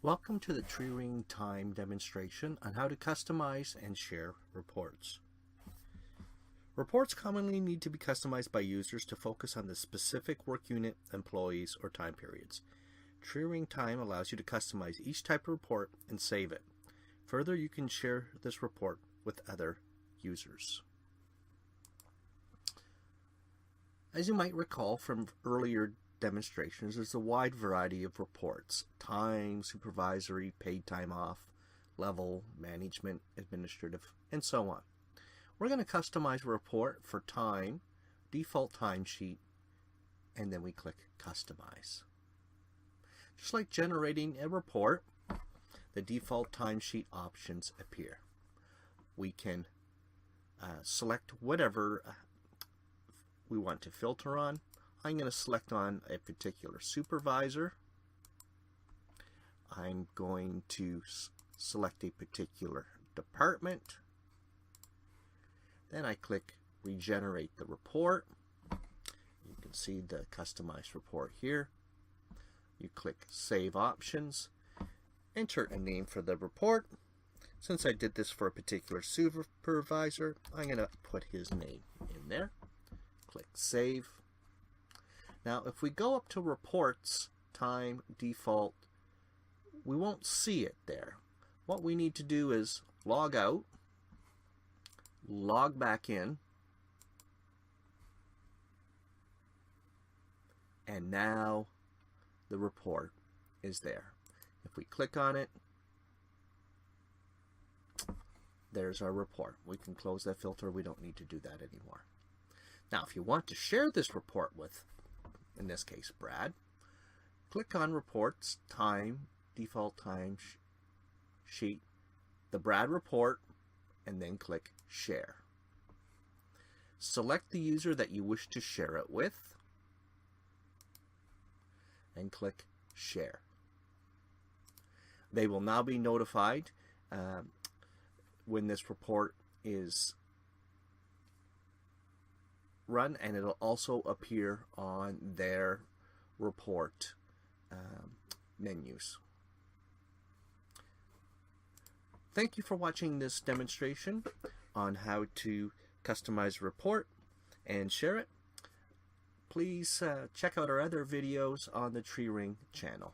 Welcome to the TreeRing Time demonstration on how to customize and share reports. Reports commonly need to be customized by users to focus on the specific work unit, employees, or time periods. TreeRing Time allows you to customize each type of report and save it. Further, you can share this report with other users. As you might recall from earlier demonstrations, there's a wide variety of reports: time, supervisory, paid time off, level, management, administrative, and so on. We're going to customize a report for time, default timesheet, and then we click customize. Just like generating a report, the default timesheet options appear. We can select whatever we want to filter on. I'm going to select on a particular supervisor. I'm going to select a particular department. Then I click regenerate the report. You can see the customized report here. You click save options. Enter a name for the report. Since I did this for a particular supervisor, I'm going to put his name in there. Click save. Now, if we go up to reports, time, default, we won't see it there. What we need to do is log out, log back in, and now the report is there. If we click on it, there's our report. We can close that filter. We don't need to do that anymore. Now, if you want to share this report with, in this case, Brad, click on Reports, Time, Default Time Sheet, the Brad report, and then click Share. Select the user that you wish to share it with, and click Share. They will now be notified when this report is run, and it'll also appear on their report menus. Thank you for watching this demonstration on how to customize a report and share it. Please check out our other videos on the TreeRing channel.